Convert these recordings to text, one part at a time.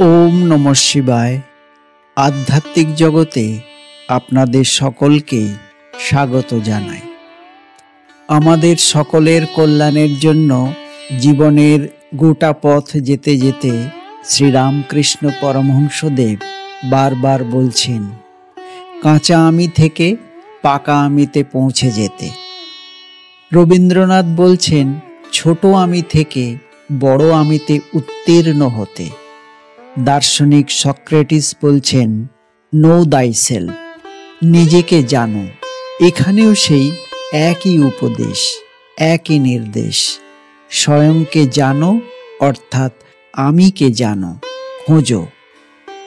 ওম নমঃ শিবায়। আধ্যাত্মিক জগতে আপনাদের সকলকেই স্বাগত জানাই। আমাদের সকলের কল্যাণের জন্য জীবনের গোটা পথ যেতে যেতে শ্রীরামকৃষ্ণ পরমহংসদেব বারবার বলছেন, কাঁচা আমি থেকে পাকা আমিতে পৌঁছে যেতে। রবীন্দ্রনাথ বলছেন, ছোট আমি থেকে বড় আমিতে উত্তীর্ণ হতে। দার্শনিক সক্রেটিস বলছেন, নো দাই সেলফ, নিজেকে জানো। এখানেও সেই একই উপদেশ, একই নির্দেশ, স্বয়ংকে জানো অর্থাৎ আমিকে জানো, খোঁজো।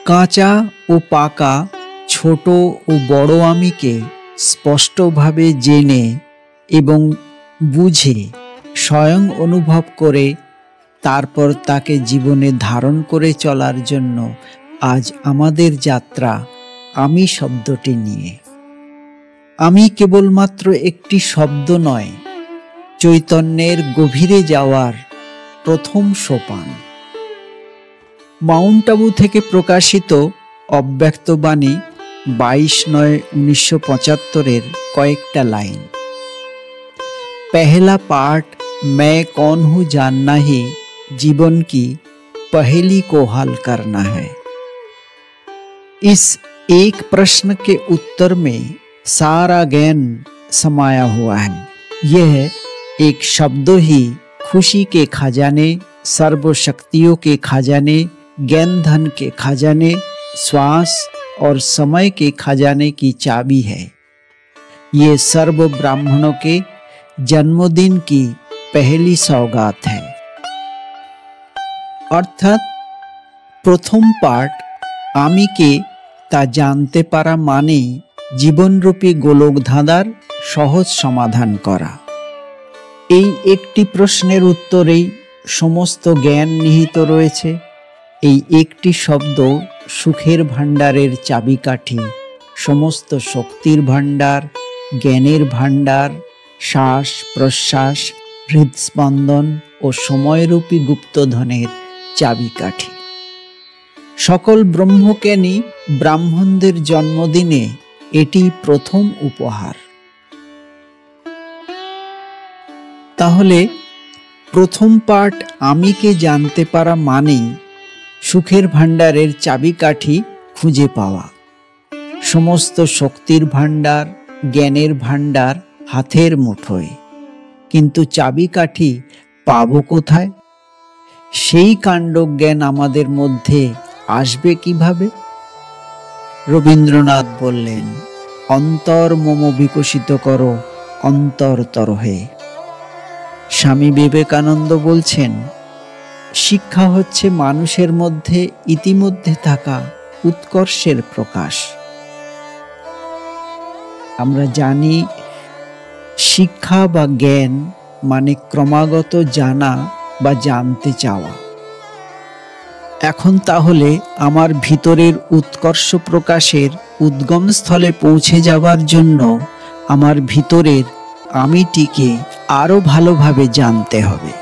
কাঁচা ও পাকা, ছোট ও বড় আমিকে স্পষ্টভাবে জেনে এবং বুঝে স্বয়ং অনুভব করে তারপর তাকে জীবনে ধারণ করে চলার জন্য আজ আমাদের যাত্রা আমি শব্দটি নিয়ে। আমি কেবলমাত্র একটি শব্দ নয়, চৈতন্যের গভীরে যাওয়ার প্রথম সোপান। মাউন্ট আবু থেকে প্রকাশিত অব্যক্তবাণী 22/9/1975 কয়েকটা লাইন। पहला पाठ मैं कौन हूँ जानना ही जीवन की पहेली को हल करना है। इस एक प्रश्न के उत्तर में सारा ज्ञान समाया हुआ है। यह एक शब्द ही खुशी के खजाने, सर्वशक्तियों के खजाने, ज्ञान धन के खजाने, श्वास और समय के खजाने की चाबी है। ये सर्व ब्राह्मणों के जन्मदिन की पहली सौगात है। অর্থাৎ প্রথম পাঠ আমিকে তা জানতে পারা মানেই জীবনরূপী গোলক ধাঁধার সহজ সমাধান করা। এই একটি প্রশ্নের উত্তরেই সমস্ত জ্ঞান নিহিত রয়েছে। এই একটি শব্দ সুখের ভাণ্ডারের চাবিকাঠি, সমস্ত শক্তির ভাণ্ডার, জ্ঞানের ভাণ্ডার, শ্বাস প্রশ্বাস, হৃদস্পন্দন ও সময়রূপী গুপ্তধনের চাবিকাঠি। সকল ব্রহ্মজ্ঞানী ব্রাহ্মণদের জন্মদিনে এটি প্রথম উপহার। তাহলে প্রথম পাঠ আমিকে জানতে পারা মানেই সুখের ভাণ্ডারের চাবিকাঠি খুঁজে পাওয়া। সমস্ত শক্তির ভাণ্ডার, জ্ঞানের ভাণ্ডার হাতের মুঠোয়, কিন্তু চাবিকাঠি পাবো কোথায়? সেই কাণ্ডজ্ঞান আমাদের মধ্যে আসবে কিভাবে? রবীন্দ্রনাথ বললেন, অন্তর মম বিকশিত করো অন্তরতর হয়ে। স্বামী বিবেকানন্দ বলছেন, শিক্ষা হচ্ছে মানুষের মধ্যে ইতিমধ্যে থাকা উৎকর্ষের প্রকাশ। আমরা জানি শিক্ষা বা জ্ঞান মানে ক্রমাগত জানা বা জানতে চাওয়া। এখন তাহলে আমার ভিতরের উৎকর্ষ প্রকাশের উদ্গমস্থলে পৌঁছে যাবার জন্য আমার ভিতরের আমিটিকে আরো ভালোভাবে জানতে হবে।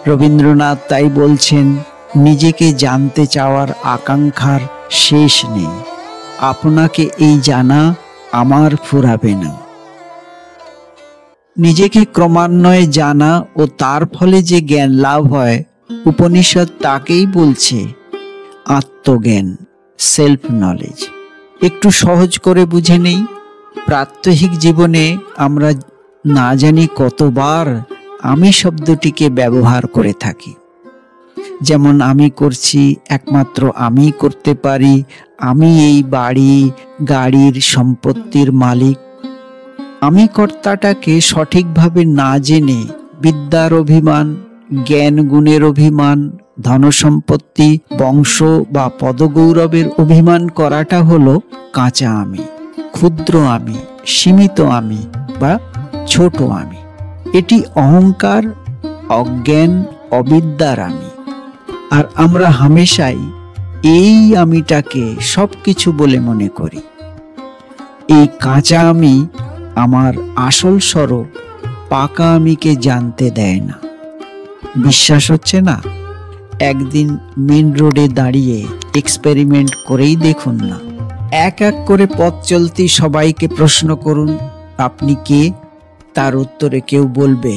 রবীন্দ্রনাথ তাই বলছেন, নিজেকে জানতে চাওয়ার আকাঙ্ক্ষার শেষ নেই। আপনাকে এই জানা আমার ফুরাবে না। নিজেকে ক্রমান্বয়ে জানা ও তার ফলে যে জ্ঞান লাভ হয়, উপনিষদ তাকেই বলছে আত্মজ্ঞান, সেলফ নলেজ। একটু সহজ করে বুঝে নেই। প্রাত্যহিক জীবনে আমরা না জানি কতবার আমি শব্দটিকে ব্যবহার করে থাকি। যেমন আমি করছি, একমাত্র আমি করতে পারি, আমি এই বাড়ি গাড়ির সম্পত্তির মালিক। আমি কর্তাটাকে সঠিকভাবে না জেনে বিদ্যার অভিমান, জ্ঞান গুণের অভিমান, ধনসম্পত্তি, বংশ বা পদগৌরবের অভিমান করাটা হলো কাঁচা আমি, ক্ষুদ্র আমি, সীমিত আমি বা ছোট আমি। এটি অহংকার, অজ্ঞান, অবিদ্যার আমি। আর আমরা হামেশাই এই আমিটাকে সবকিছু বলে মনে করি। এই কাঁচা আমি আমার আসল স্বরূপ পাকা আমিকে জানতে দেয় না। বিশ্বাস হচ্ছে না? একদিন মেন রোডে দাঁড়িয়ে এক্সপেরিমেন্ট করেই দেখুন না। এক এক করে পথ চলতি সবাইকে প্রশ্ন করুন, আপনি কে? তার উত্তরে কেউ বলবে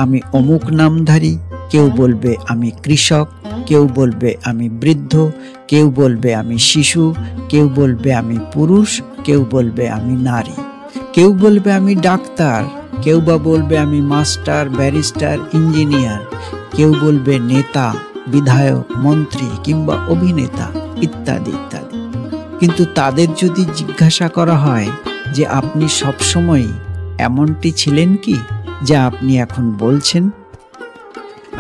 আমি অমুক নামধারী, কেউ বলবে আমি কৃষক, কেউ বলবে আমি বৃদ্ধ, কেউ বলবে আমি শিশু, কেউ বলবে আমি পুরুষ, কেউ বলবে আমি নারী, কেউ বলবে আমি ডাক্তার, কেউ বা বলবে আমি মাস্টার, ব্যারিস্টার, ইঞ্জিনিয়ার, কেউ বলবে নেতা, বিধায়ক, মন্ত্রী কিংবা অভিনেতা ইত্যাদি ইত্যাদি। কিন্তু তাদের যদি জিজ্ঞাসা করা হয় যে আপনি সবসময় এমনটি ছিলেন কি যা আপনি এখন বলছেন?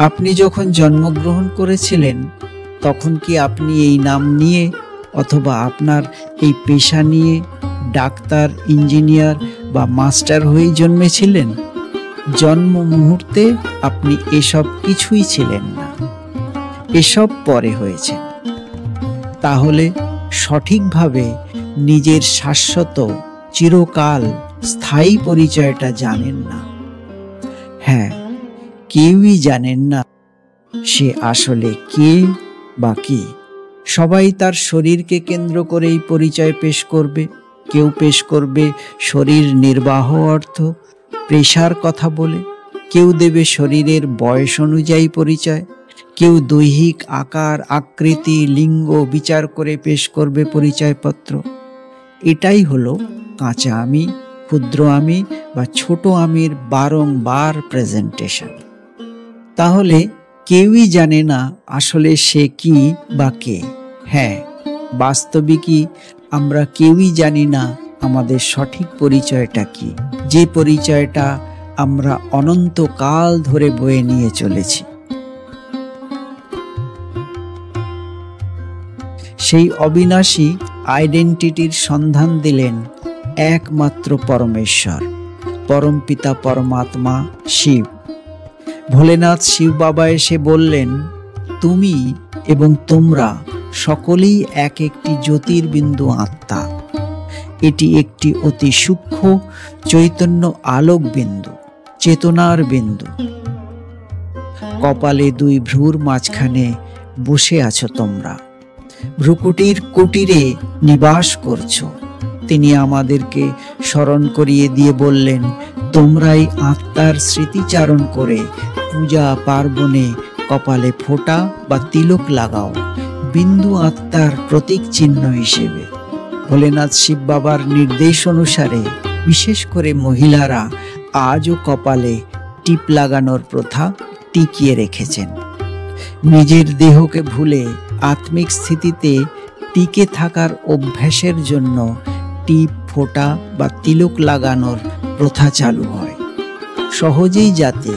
আপনি যখন জন্মগ্রহণ করেছিলেন তখন কি আপনি এই নাম নিয়ে অথবা আপনার এই পেশা নিয়ে ডাক্তার, ইঞ্জিনিয়ার বা মাস্টার হয়েই জন্মেছিলেন? জন্ম মুহূর্তে আপনি এসব কিছুই ছিলেন না, এসব পরে হয়েছে। তাহলে সঠিকভাবে নিজের শাশ্বত, চিরকাল স্থায়ী পরিচয়টা জানেন না। হ্যাঁ, কেউই জানেন না সে আসলে কে বা কি। সবাই তার শরীরকে কেন্দ্র করেই পরিচয় পেশ করবে। কেউ পেশ করবে শরীর নির্বাহ অর্থ, পেশার কথা বলে, কেউ দেবে শরীরের বয়স অনুযায়ী পরিচয়, কেউ দৈহিক আকার, আকৃতি, লিঙ্গ বিচার করে পেশ করবে পরিচয়পত্র। এটাই হলো কাঁচা আমি, ক্ষুদ্র আমি বা ছোট আমির বারংবার প্রেজেন্টেশন। তাহলে কেউই জানে না আসলে সে কি বা কে। হ্যাঁ, বাস্তবিকই আমরা কেউই জানি না আমাদের সঠিক পরিচয়টা কি, যে পরিচয়টা আমরা অনন্তকাল ধরে বয়ে নিয়ে চলেছি। সেই অবিনাশী আইডেন্টিটির সন্ধান দিলেন একমাত্র পরমেশ্বর, পরমপিতা পরমাত্মা শিব। ভোলেনাথ শিব বাবা এসে বললেন, তুমি এবং তোমরা সকলেই এক একটি জ্যোতির্বিন্দু আত্মা। এটি একটি অতি সূক্ষ্ম চৈতন্য আলোক বিন্দু, চেতনার বিন্দু। কপালে দুই ভ্রুর মাঝখানে বসে আছো তোমরা, ভ্রুকুটির কুটিরে নিবাস করছো। তিনি আমাদেরকে স্মরণ করিয়ে দিয়ে বললেন, তোমরাই আত্মার স্মৃতিচারণ করে পূজা পার্বণে কপালে ফোঁটা বা তিলক লাগাও, বিন্দু আত্মার প্রতীক চিহ্ন হিসেবে। ভোলেনাথ শিব বাবার নির্দেশ অনুসারে বিশেষ করে মহিলারা আজও কপালে টিপ লাগানোর প্রথা টিকিয়ে রেখেছেন। নিজের দেহকে ভুলে আত্মিক স্থিতিতে টিকে থাকার অভ্যাসের জন্য টিপ, ফোঁটা বা তিলক লাগানোর প্রথা চালু হয়, সহজেই যাতে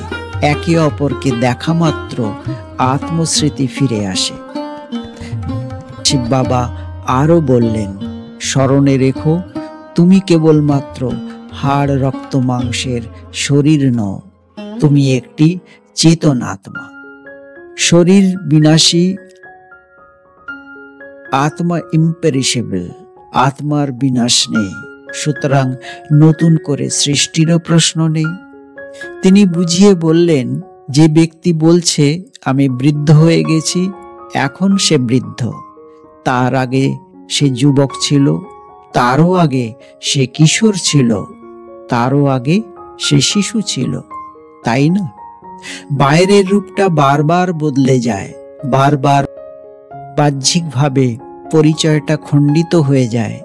একে অপরকে দেখা মাত্র আত্মস্মৃতি ফিরে আসে। শিব বাবা আরো বললেন, স্মরণে রেখো, তুমি কেবলমাত্র হাড়, রক্ত, মাংসের শরীর নও, তুমি একটি চেতন আত্মা। শরীর বিনাশী, আত্মা ইম্পেরিশেবল, আত্মার বিনাশ নেই, সুতরাং নতুন করে সৃষ্টিরও প্রশ্ন নেই। তিনি বুঝিয়ে বললেন, যে ব্যক্তি বলছে আমি বৃদ্ধ হয়ে গেছি, এখন সে বৃদ্ধ, তার আগে সে যুবক ছিল, তারও আগে সে কিশোর ছিল, তারও আগে সে শিশু ছিল, তাই না? বাইরের রূপটা বারবার বদলে যায়, বারবার বাহ্যিকভাবে পরিচয়টা খণ্ডিত হয়ে যায়,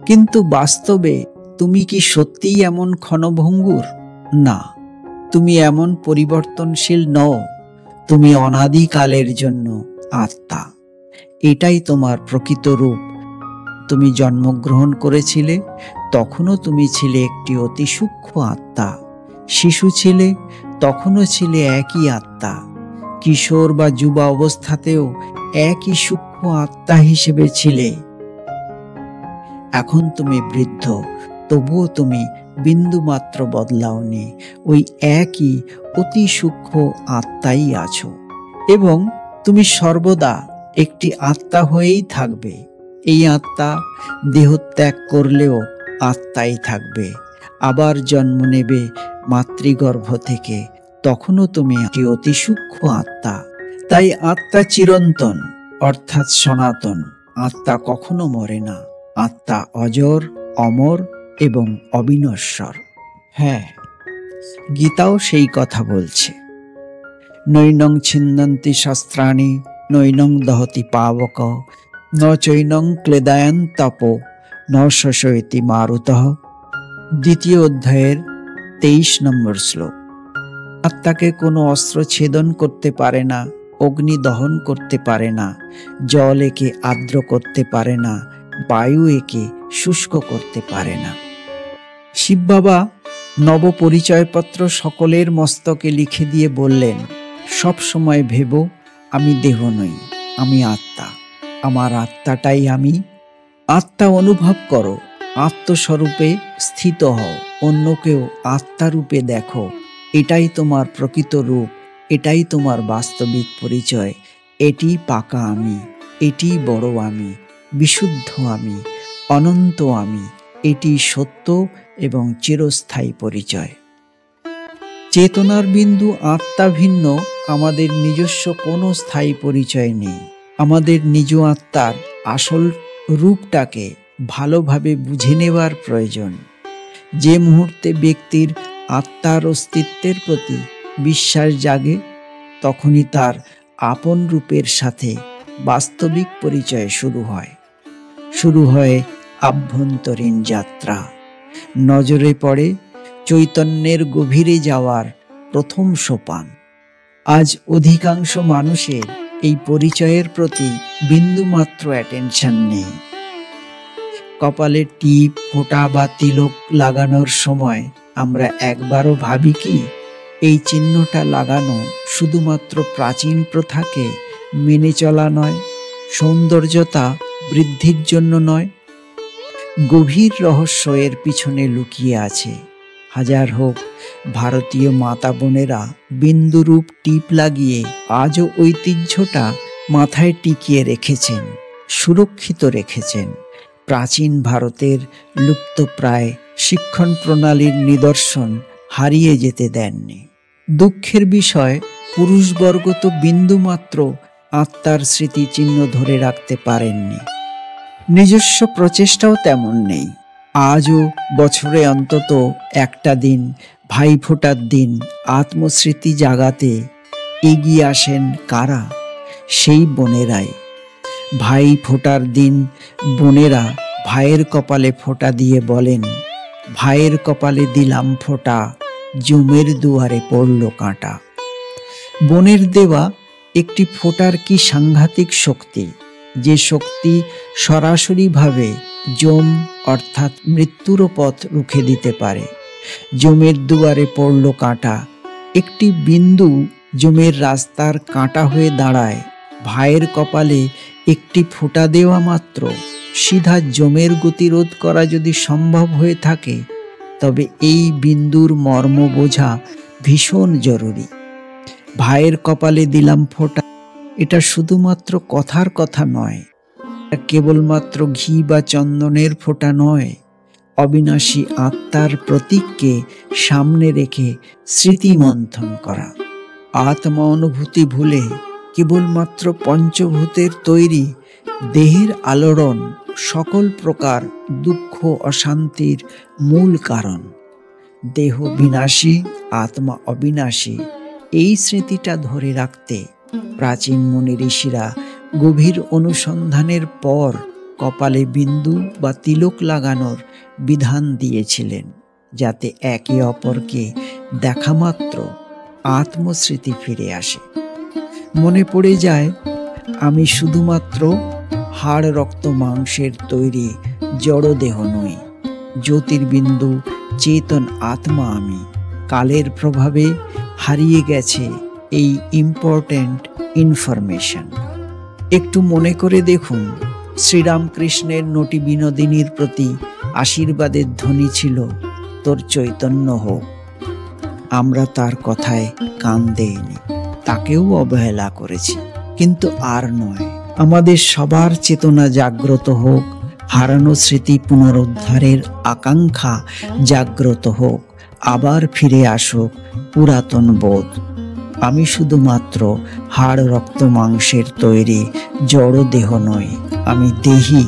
কিন্তু বাস্তবে তুমি কি সত্যিই এমন ক্ষণভঙ্গুর? না, তুমি এমন পরিবর্তনশীল নও। তুমি অনাদিকালের জন্য আত্মা। এটাই তোমার প্রকৃত রূপ। তুমি জন্মগ্রহণ করেছিলে, তখনও তুমি ছিলে একটি অতি সূক্ষ্ম আত্মা। শিশু ছিলে, তখনও ছিলে একই আত্মা। কিশোর বা যুবা অবস্থাতেও একই সূক্ষ্ম আত্মা হিসেবে ছিলে। এখন তুমি বৃদ্ধ, তবুও তুমি বিন্দু মাত্র বদলাওনি, ওই একই অতি সূক্ষ্ম আত্মাই আছো, এবং তুমি সর্বদা একটি আত্মা হয়েই থাকবে। এই আত্মা দেহত্যাগ করলেও আত্মাই থাকবে, আবার জন্ম নেবে মাতৃগর্ভ থেকে, তখনও তুমি একটি অতি সূক্ষ্ম আত্মা। তাই আত্মা চিরন্তন, অর্থাৎ সনাতন। আত্মা কখনো মরে না। আত্মা অজর, অমর এবং অবিনশ্বর। হ্যাঁ, গীতাও সেই কথা বলছে। নৈনং ছিন্দন্তি শস্ত্রাণি, নৈনং দহতি পাবক, ন চৈনং ক্লেদায়ন তপো, ন শোষয়তি মারুতঃ। দ্বিতীয় অধ্যায়ের 23 নম্বর শ্লোক। আত্মাকে কোনো অস্ত্র ছেদন করতে পারে না, অগ্নি দহন করতে পারে না, জল একে আর্দ্র করতে পারে না, বায়ু একে শুষ্ক করতে পারে না। শিব বাবা নব পরিচয়পত্র সকলের মস্তকে লিখে দিয়ে বললেন, সব সময় ভেবো আমি দেহ নই, আমি আত্মা। আমার আত্মাটাই আমি। আত্মা অনুভব করো, আত্মস্বরূপে স্থিত হও, অন্যকেও আত্মারূপে দেখো। এটাই তোমার প্রকৃত রূপ, এটাই তোমার বাস্তবিক পরিচয়। এটি পাকা আমি, এটি বড় আমি, বিশুদ্ধ আমি, অনন্ত আমি। এটি সত্য এবং চিরস্থায়ী পরিচয়। চেতনার বিন্দু আত্মা ভিন্ন, আমাদের নিজস্ব কোনো স্থায়ী পরিচয় নেই। আমাদের নিজ আত্মার আসল রূপটাকে ভালোভাবে বুঝে নেবার প্রয়োজন। যে মুহূর্তে ব্যক্তির আত্মার অস্তিত্বের প্রতি বিশ্বাস জাগে, তখনই তার আপন রূপের সাথে বাস্তবিক পরিচয় শুরু হয় আভ্যন্তরীণ যাত্রা। নজরে পড়ে চৈতন্যের গভীরে যাওয়ার প্রথম সোপান। আজ অধিকাংশ মানুষের এই পরিচয়ের প্রতি বিন্দুমাত্র অ্যাটেনশন নেই। কপালে টিপ, ফোঁটা বা তিলক লাগানোর সময় আমরা একবারও ভাবি কি এই চিহ্নটা লাগানো শুধুমাত্র প্রাচীন প্রথাকে মেনে চলা নয়, সৌন্দর্যতা বৃদ্ধির জন্য নয়? গভীর রহস্য এর পিছনে লুকিয়ে আছে। হাজার হোক ভারতীয় মাতা বোনেরা বিন্দুরূপ টিপ লাগিয়ে আজও ঐতিহ্যটা মাথায় টিকিয়ে রেখেছেন, সুরক্ষিত রেখেছেন। প্রাচীন ভারতের লুপ্তপ্রায় শিক্ষণ প্রণালীর নিদর্শন হারিয়ে যেতে দেননি। দুঃখের বিষয়, পুরুষবর্গ তো বিন্দুমাত্র আত্মার স্মৃতিচিহ্ন ধরে রাখতে পারেননি। নিজস্ব প্রচেষ্টাও তেমন নেই। আজও বছরে অন্তত একটা দিন, ভাইফোঁটার দিন, আত্মস্মৃতি জাগাতে এগিয়ে আসেন কারা? সেই বোনেরাই। ভাই ফোঁটার দিন বোনেরা ভাইয়ের কপালে ফোঁটা দিয়ে বলেন, ভাইয়ের কপালে দিলাম ফোঁটা, জমের দুয়ারে পড়ল কাঁটা। বোনের দেওয়া একটি ফোঁটার কি সাংঘাতিক শক্তি! যে শক্তি সরাসরিভাবে জম অর্থাৎ মৃত্যুরও পথ রুখে দিতে পারে। জমের দুয়ারে পড়ল কাঁটা। একটি বিন্দু জমের রাস্তার কাঁটা হয়ে দাঁড়ায়। ভাইয়ের কপালে একটি ফোঁটা দেওয়া মাত্র সিধা জমের গতিরোধ করা যদি সম্ভব হয়ে থাকে, তবে এই বিন্দুর মর্ম বোঝা ভীষণ জরুরি। ভাইয়ের কপালে দিলাম ফোঁটা, এটা শুধুমাত্র কথার কথা নয়, কেবলমাত্র ঘি বা চন্দনের ফোঁটা নয়। অবিনাশী আত্মার প্রতীককে সামনে রেখে স্মৃতি মন্থন করা। আত্মা অনুভূতি ভুলে কেবলমাত্র পঞ্চভূতের তৈরি দেহের আলোড়ন সকল প্রকার দুঃখ অশান্তির মূল কারণ। দেহ বিনাশী, আত্মা অবিনাশী, এই স্মৃতিটা ধরে রাখতে প্রাচীন মুনি ঋষিরা গভীর অনুসন্ধানের পর কপালে বিন্দু বা তিলক লাগানোর বিধান দিয়েছিলেন, যাতে একে অপরকে দেখা মাত্র আত্মস্মৃতি ফিরে আসে। মনে পড়ে যায়, আমি শুধুমাত্র হাড় রক্ত মাংসের তৈরি জড়দেহ নই, জ্যোতির্বিন্দু চেতন আত্মা আমি। কালের প্রভাবে হারিয়ে গেছে এই ইম্পর্ট্যান্ট ইনফরমেশন। একটু মনে করে দেখুন, শ্রীরামকৃষ্ণের নটি বিনোদিনীর প্রতি আশীর্বাদের ধ্বনি ছিল, তোর চৈতন্য হোক। আমরা তার কথায় কান দেইনি, তাকেও অবহেলা করেছি, কিন্তু আর নয়। আমাদের সবার চেতনা জাগ্রত হোক, হারানো স্মৃতি পুনরুদ্ধারের আকাঙ্ক্ষা জাগ্রত হোক, আবার ফিরে আসুক পুরাতন বোধ। আমি শুধুমাত্র হাড় রক্ত মাংসের তৈরি জড় দেহ নই, আমি দেহি,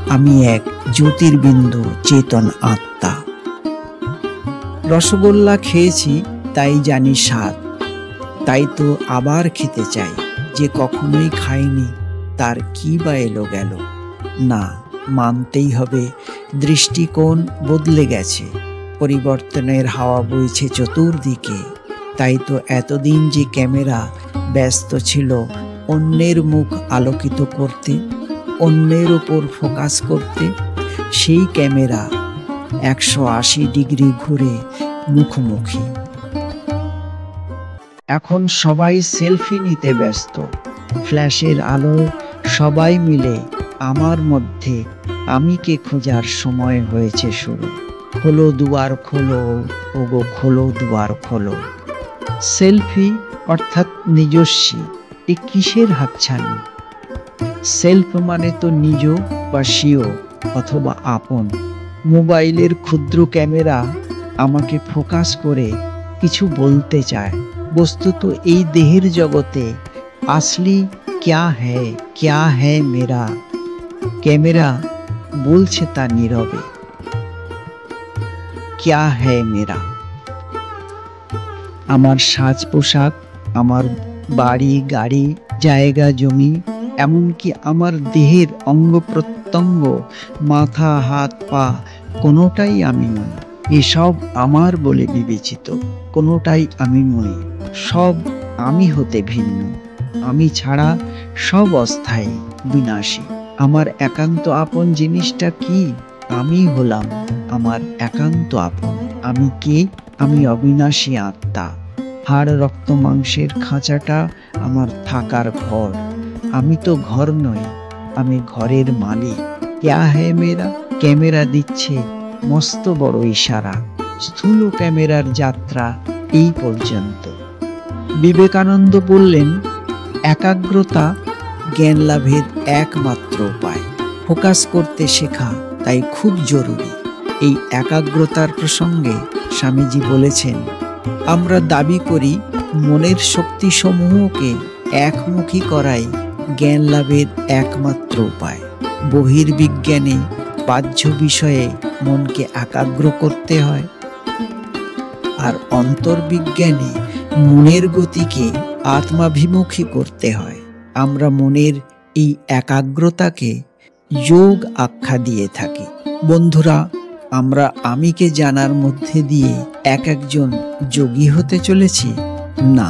আমি এক জ্যোতির্বিন্দু চেতন আত্মা। রসগোল্লা খেয়েছি তাই জানি স্বাদ, তাই তো আবার খেতে চাই। যে কখনোই খায়নি তার কি বা এলো গেল। না, মানতেই হবে দৃষ্টিকোণ বদলে গেছে, পরিবর্তনের হাওয়া বইছে চতুর্দিকে। তাই তো এতদিন যে ক্যামেরা ব্যস্ত ছিল অন্যের মুখ আলোকিত করতে, অন্যের ওপর ফোকাস করতে, সেই ক্যামেরা 180 ডিগ্রি ঘুরে মুখোমুখি। এখন সবাই সেলফি নিতে ব্যস্ত, ফ্ল্যাশের আলোয় সবাই মিলে আমার মধ্যে আমিকে খোঁজার সময় হয়েছে শুরু। খোলো দুয়ার খোলো, ওগো খোলো দুয়ার খোলো। সেলফি অর্থাৎ নিজস্বী, এ কিসের হাতছানি? সেলফ মানে তো নিজ বা স্বীয় অথবা আপন। মোবাইলের ক্ষুদ্র ক্যামেরা আমাকে ফোকাস করে কিছু বলতে চায়। বস্তুত এই দেহের জগতে আসলি ক্যা হ্যায় মেরা। ক্যামেরা বলছে তা নীরবে, ক্যা হ্যায় মেরা। আমার সাজ পোশাক, আমার বাড়ি গাড়ি, জায়গা জমি, এমনকি আমার দেহের অঙ্গ প্রত্যঙ্গ, মাথা হাত পা, কোনোটাই আমি নই। এসব আমার বলে বিবেচিত, কোনোটাই আমি নই। সব আমি হতে ভিন্ন। আমি ছাড়া সব অস্থায়ী, বিনাশী। আমার একান্ত আপন জিনিসটা কি? আমি হলাম আমার একান্ত আপন। আমি কে? আমি অবিনাশী আত্মা। হাড় রক্ত মাংসের খাঁচাটা আমার থাকার ঘর। আমি তো ঘর নই, আমি ঘরের মালিক। ক্যা হ্যায় মেরা? ক্যামেরা দিচ্ছে মস্ত বড় ইশারা। স্থূল ক্যামেরার যাত্রা এই পর্যন্ত। বিবেকানন্দ বললেন, একাগ্রতা জ্ঞান লাভের একমাত্র উপায়। ফোকাস করতে শেখা তাই খুব জরুরি। এই একাগ্রতার প্রসঙ্গে স্বামীজি বলেছেন, আমরা দাবি করি মনের শক্তিসমূহকে একমুখী করাই জ্ঞান লাভের একমাত্র উপায়। বহির্বিজ্ঞানে বাহ্য বিষয়ে মনকে একাগ্র করতে হয়, আর অন্তর্বিজ্ঞানে মনের গতিকে আত্মাভিমুখী করতে হয়। আমরা মনের এই একাগ্রতাকে যোগ আখ্যা দিয়ে থাকি। বন্ধুরা, আমরা আমিকে জানার মধ্যে দিয়ে এক একজন যোগী হতে চলেছি? না,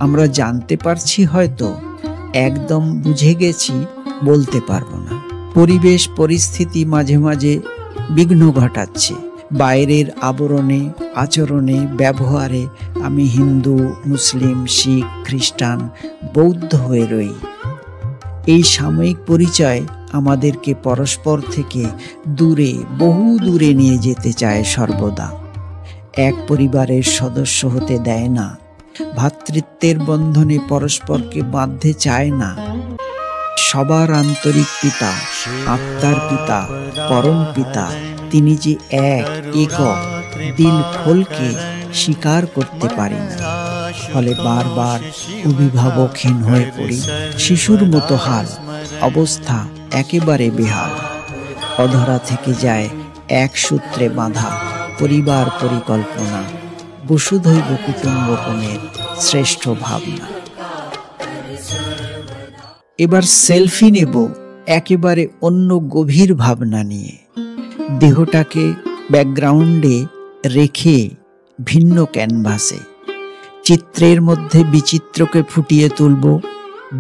আমরা জানতে পারছি হয়তো, একদম বুঝে গেছি বলতে পারবো না। পরিবেশ পরিস্থিতি মাঝে মাঝে বিঘ্ন ঘটাচ্ছে। বাইরের আবরণে, আচরণে, ব্যবহারে আমি হিন্দু, মুসলিম, শিখ, খ্রিস্টান, বৌদ্ধ হয়ে রই। এই সাময়িক পরিচয় আমাদেরকে পরস্পর থেকে দূরে, বহু দূরে নিয়ে যেতে চায় সর্বদা। এক পরিবারের সদস্য হতে দেয় না। ভ্রাতৃত্বের বন্ধনে পরস্পরকে বাঁধতে চায় না। সবার আন্তরিক পিতা, আত্মার পিতা, পরম পিতা, তিনি যে এক, একক, দিল খোলকে স্বীকার করতে পারি না। ফলে বারবার অভিভাবকহীন হয়ে পড়ি। শিশুর মতো হাল, অবস্থা একেবারে বেহাল। অধরা থেকে যায় এক সূত্রে বাঁধা পরিবার পরিকল্পনা, বসুধৈব কুটুম্বকমের শ্রেষ্ঠ ভাবনা। এবার সেলফি নেব একেবারে অন্য গভীর ভাবনা নিয়ে। দেহটাকে ব্যাকগ্রাউন্ডে রেখে ভিন্ন ক্যানভাসে চিত্রের মধ্যে বিচিত্রকে ফুটিয়ে তুলব।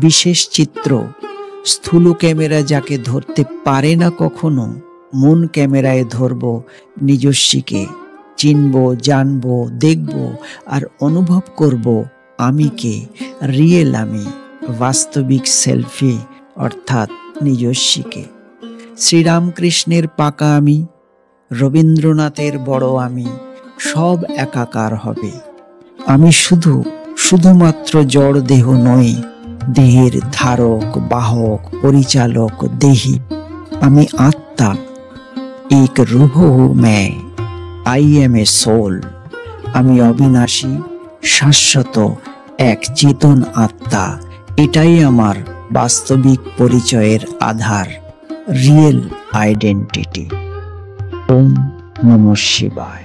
বিশেষ চিত্র স্থূল ক্যামেরা যাকে ধরতে পারে না কখনো, মন ক্যামেরায় ধরব নিজস্বীকে। চিনব, জানব, দেখব আর অনুভব করব আমিকে, রিয়েল আমি, বাস্তবিক সেলফি অর্থাৎ নিজস্বীকে। শ্রীরামকৃষ্ণের পাকা আমি, রবীন্দ্রনাথের বড় আমি, সব একাকার হবে। আমি শুধুমাত্র জড় দেহ নই, দেহের ধারক, বাহক, পরিচালক, দেহি। আমি আত্মা, এক রূহ হু मैं, আই এম এ সোল। আমি অবিনাশী, শাশ্বত, এক চেতন আত্মা, এটাই আমার বাস্তবিক পরিচয়ের আধার, রিয়েল আইডেন্টিটি। ওম নমঃ শিবায়।